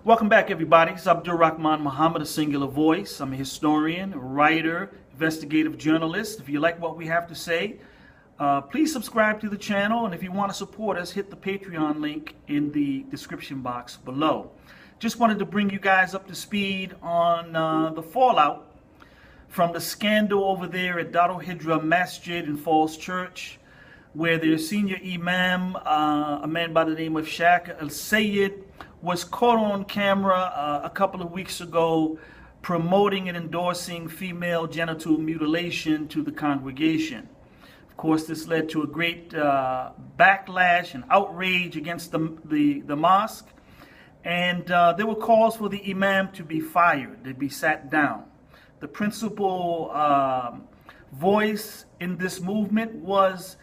Welcome back, everybody. It's Abdul-Rahman Muhammad, a singular voice. I'm a historian, writer, investigative journalist. If you like what we have to say, please subscribe to the channel. And if you want to support us, hit the Patreon link in the description box below. Just wanted to bring you guys up to speed on the fallout from the scandal over there at Dar al Hijrah Mosque in Falls Church, where their senior imam, a man by the name of Shaker Elsayed, was caught on camera a couple of weeks ago promoting and endorsing female genital mutilation to the congregation. Of course, this led to a great backlash and outrage against the mosque, and there were calls for the imam to be fired, to be sat down. The principal voice in this movement was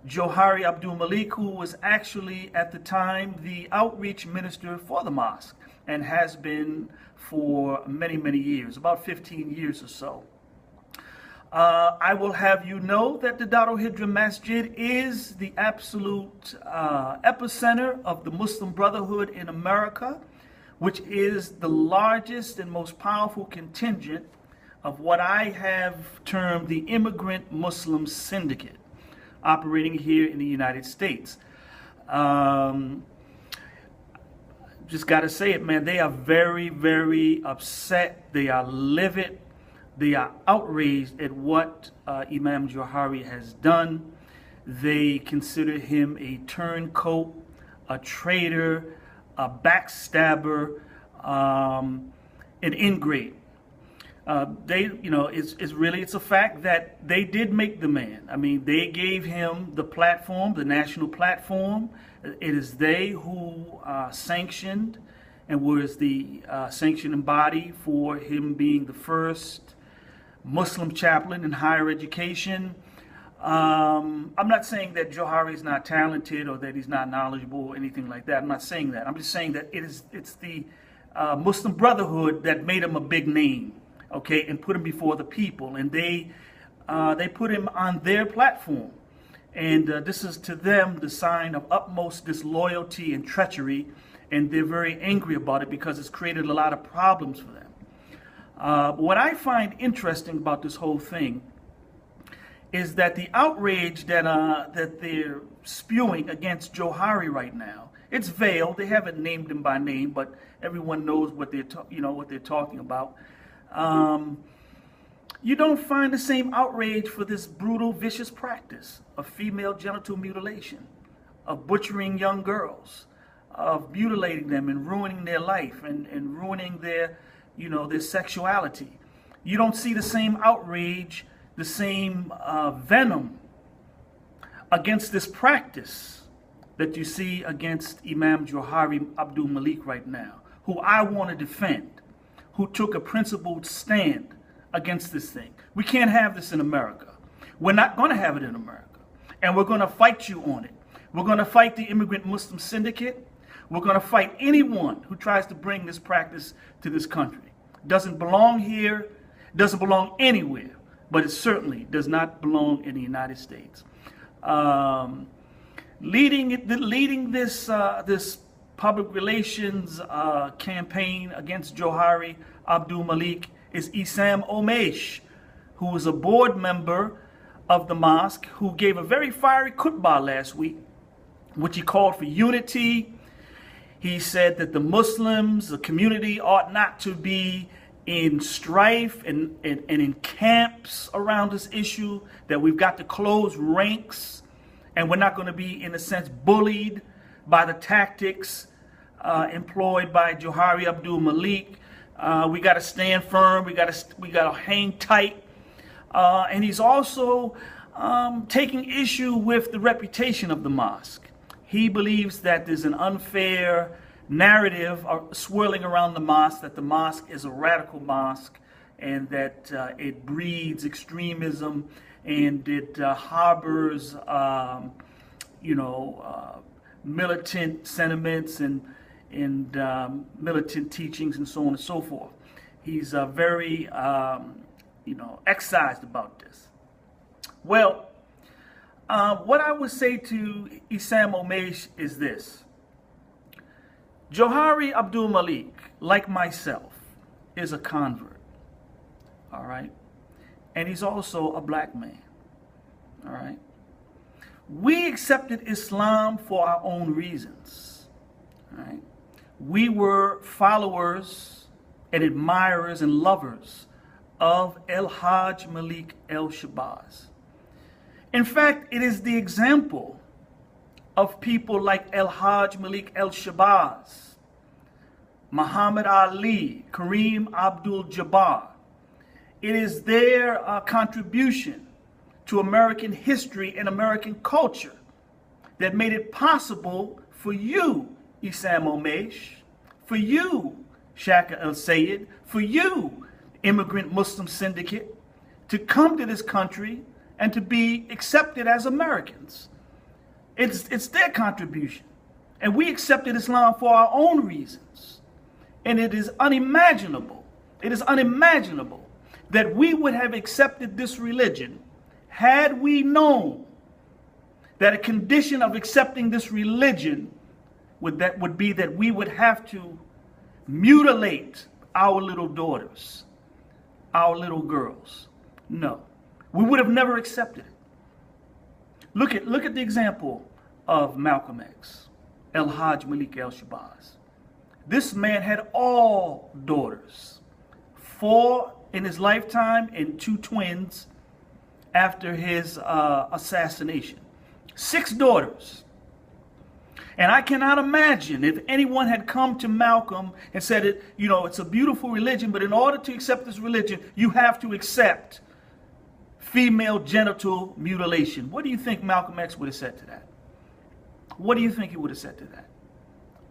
Johari Abdul-Malik, who was actually at the time the outreach minister for the mosque and has been for many years, about 15 years or so. I will have you know that the Dar al Hijrah Mosque is the absolute epicenter of the Muslim Brotherhood in America, which is the largest and most powerful contingent of what I have termed the immigrant Muslim syndicate, operating here in the United States. Just got to say it, man. They are very upset. They are livid. They are outraged at what Imam Johari has done. They consider him a turncoat, a traitor, a backstabber, an ingrate. It's a fact that they did make the man. I mean, they gave him the platform, the national platform. It is they who sanctioned and was the sanctioning body for him being the first Muslim chaplain in higher education. I'm not saying that Johari is not talented or that he's not knowledgeable or anything like that. I'm not saying that. I'm just saying that it's the Muslim Brotherhood that made him a big name. Okay, and put him before the people, and they put him on their platform, and this is to them the sign of utmost disloyalty and treachery, and they're very angry about it because it's created a lot of problems for them. What I find interesting about this whole thing is that the outrage that they're spewing against Johari right now, it's veiled. They haven't named him by name, but everyone knows what they're talking about. You don't find the same outrage for this brutal, vicious practice of female genital mutilation, of butchering young girls, of mutilating them and ruining their life and ruining their sexuality. You don't see the same outrage, the same venom against this practice that you see against Imam Johari Abdul-Malik right now, who I want to defend, who took a principled stand against this thing. We can't have this in America. We're not going to have it in America. And we're going to fight you on it. We're going to fight the immigrant Muslim syndicate. We're going to fight anyone who tries to bring this practice to this country. It doesn't belong here. It doesn't belong anywhere. But it certainly does not belong in the United States. Leading this public relations campaign against Johari Abdul-Malik is Esam Omeish, who is a board member of the mosque, who gave a very fiery khutbah last week, which he called for unity. He said that the Muslims, the community, ought not to be in strife and in camps around this issue, that we've got to close ranks, and we're not going to be, in a sense, bullied by the tactics employed by Johari Abdul-Malik. We got to stand firm. We got to hang tight. And he's also taking issue with the reputation of the mosque. He believes that there's an unfair narrative swirling around the mosque, that the mosque is a radical mosque, and that it breeds extremism, and it harbors, militant sentiments and militant teachings and so on and so forth. He's very, excised about this. Well, what I would say to Esam Omeish is this. Johari Abdul-Malik, like myself, is a convert. All right? And he's also a black man. All right? We accepted Islam for our own reasons. All right? We were followers and admirers and lovers of Al-Hajj El-Shabazz. In fact, it is the example of people like Al-Hajj El-Shabazz, Muhammad Ali, Kareem Abdul-Jabbar. It is their contribution to American history and American culture that made it possible for you, Esam Omeish, for you, Shaker Elsayed, for you, Immigrant Muslim Syndicate, to come to this country and to be accepted as Americans. It's their contribution. And we accepted Islam for our own reasons. And it is unimaginable that we would have accepted this religion had we known that a condition of accepting this religion would be that we would have to mutilate our little daughters, our little girls. No, we would have never accepted it. Look at the example of Malcolm X, Al-Hajj El-Shabazz. This man had all daughters, 4 in his lifetime and 2 twins after his assassination. 6 daughters. And I cannot imagine if anyone had come to Malcolm and said, it's a beautiful religion, but in order to accept this religion, you have to accept female genital mutilation. What do you think Malcolm X would have said to that? What do you think he would have said to that?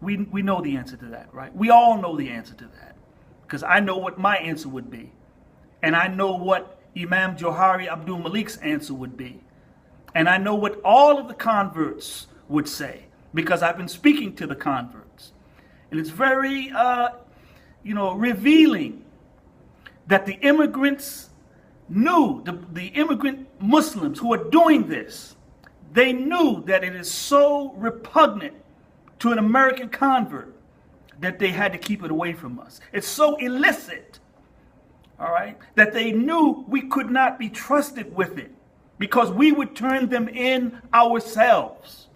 We know the answer to that, right? We all know the answer to that, because I know what my answer would be. And I know what Imam Johari Abdul-Malik's answer would be. And I know what all of the converts would say, because I've been speaking to the converts. And it's very, revealing that the immigrants knew, the immigrant Muslims who are doing this, they knew that it is so repugnant to an American convert that they had to keep it away from us. It's so illicit, all right, that they knew we could not be trusted with it because we would turn them in ourselves.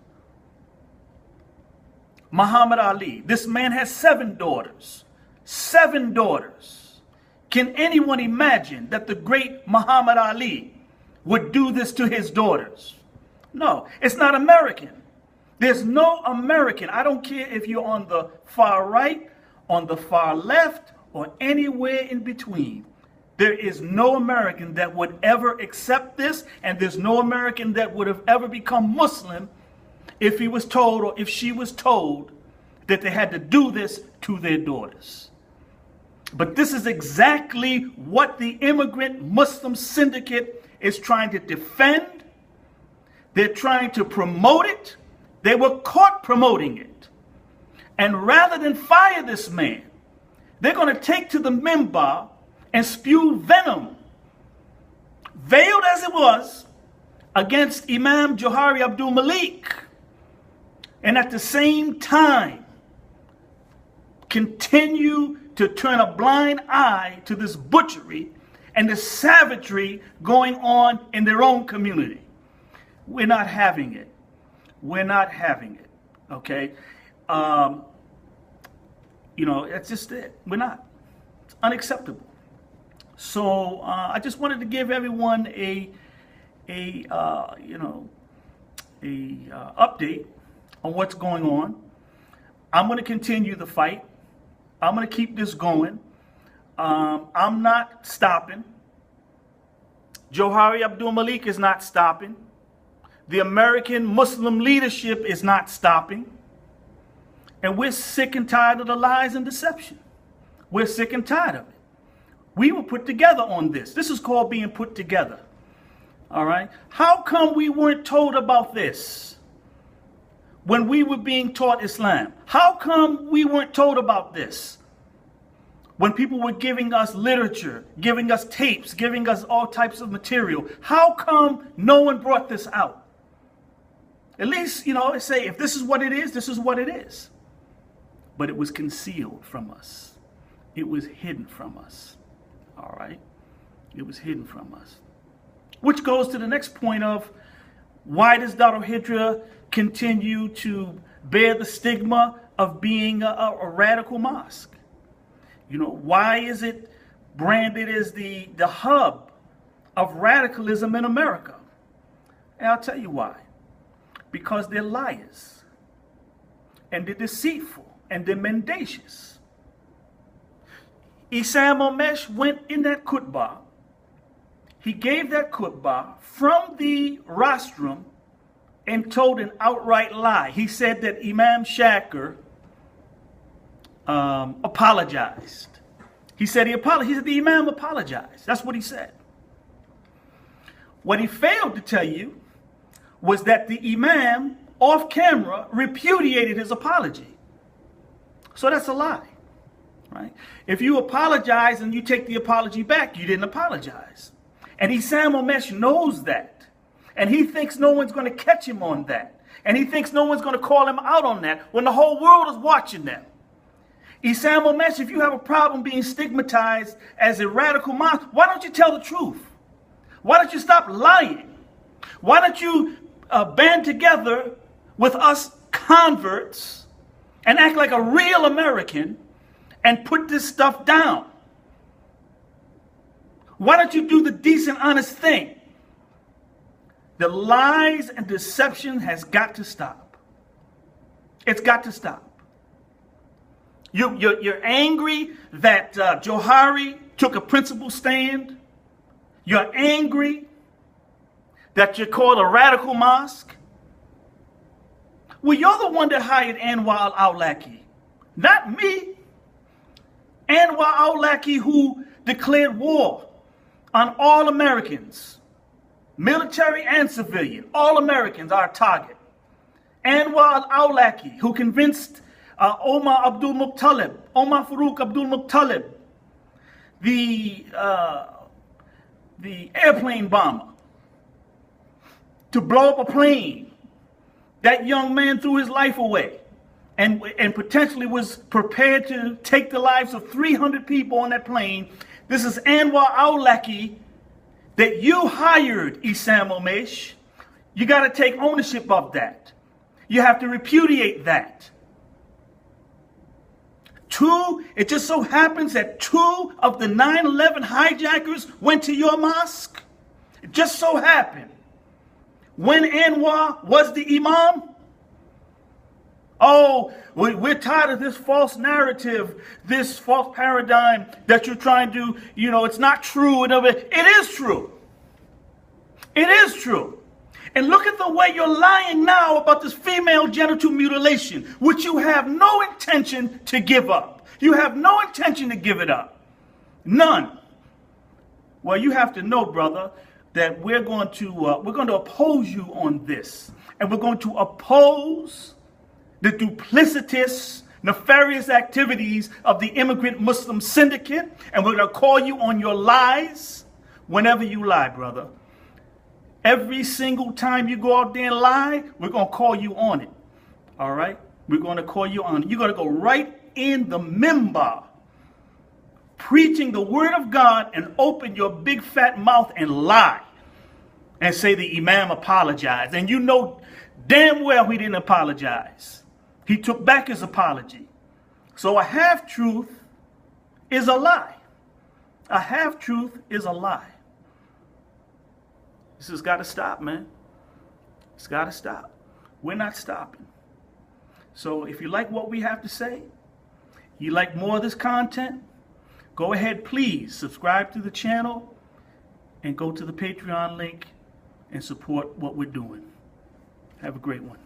Muhammad Ali, this man has 7 daughters. 7 daughters. Can anyone imagine that the great Muhammad Ali would do this to his daughters? No, it's not American. There's no American. I don't care if you're on the far right, on the far left, or anywhere in between. There is no American that would ever accept this, and there's no American that would have ever become Muslim if he was told or if she was told that they had to do this to their daughters. But this is exactly what the immigrant Muslim syndicate is trying to defend. They're trying to promote it. They were caught promoting it. And rather than fire this man, they're going to take to the minbar and spew venom, veiled as it was, against Imam Johari Abdul-Malik. And at the same time, continue to turn a blind eye to this butchery and the savagery going on in their own community. We're not having it. We're not having it. Okay? That's just it. We're not. It's unacceptable. So I just wanted to give everyone a update on what's going on. I'm going to continue the fight. I'm going to keep this going. I'm not stopping. Johari Abdul-Malik is not stopping. The American Muslim leadership is not stopping. And we're sick and tired of the lies and deception. We're sick and tired of it. We were put together on this. This is called being put together. All right? How come we weren't told about this when we were being taught Islam? How come we weren't told about this when people were giving us literature, giving us tapes, giving us all types of material? How come no one brought this out? At least, say, if this is what it is, this is what it is. but it was concealed from us. It was hidden from us. All right? It was hidden from us. Which goes to the next point of, why does Dar al Hijrah continue to bear the stigma of being a radical mosque? You know, why is it branded as the hub of radicalism in America? And I'll tell you why. Because they're liars, and they're deceitful, and they're mendacious. Esam Omeish went in that khutbah. He gave that khutbah from the rostrum and told an outright lie. He said that Imam Shaker apologized. He said he apologized. He said the Imam apologized. That's what he said. What he failed to tell you was that the Imam, off camera, repudiated his apology. So that's a lie, right? If you apologize and you take the apology back, you didn't apologize. And Esam Omeish knows that. And he thinks no one's going to catch him on that. And he thinks no one's going to call him out on that when the whole world is watching them. Esam Omeish, if you have a problem being stigmatized as a radical monster, why don't you tell the truth? Why don't you stop lying? Why don't you band together with us converts and act like a real American and put this stuff down? Why don't you do the decent, honest thing? The lies and deception has got to stop. It's got to stop. You're angry that Johari took a principled stand. You're angry that you're called a radical mosque. Well, you're the one that hired Anwar al-Awlaki, not me. Anwar al-Awlaki, who declared war on all Americans, military and civilian. All Americans are a target. Anwar al-Awlaki, who convinced Omar Farooq Abdul-Muttalib, the airplane bomber, to blow up a plane. That young man threw his life away and potentially was prepared to take the lives of 300 people on that plane. This is Anwar al-Awlaki that you hired, Esam Omeish. You got to take ownership of that. You have to repudiate that. It just so happens that 2 of the 9/11 hijackers went to your mosque. It just so happened. When Anwar was the imam, oh, we're tired of this false narrative, this false paradigm that you're trying to, it's not true. It is true. It is true. And look at the way you're lying now about this female genital mutilation, which you have no intention to give up. You have no intention to give it up. None. Well, you have to know, brother, that we're going to oppose you on this. And we're going to oppose the duplicitous, nefarious activities of the immigrant Muslim syndicate. And we're going to call you on your lies whenever you lie, brother. Every single time you go out there and lie, we're going to call you on it. All right? We're going to call you on it. You're going to go right in the minbar, preaching the word of God, and open your big fat mouth and lie and say the Imam apologized. And you know damn well he didn't apologize. He took back his apology. So a half-truth is a lie. A half-truth is a lie. This has got to stop, man. It's got to stop. We're not stopping. So if you like what we have to say, you like more of this content, go ahead, please subscribe to the channel and go to the Patreon link and support what we're doing. Have a great one.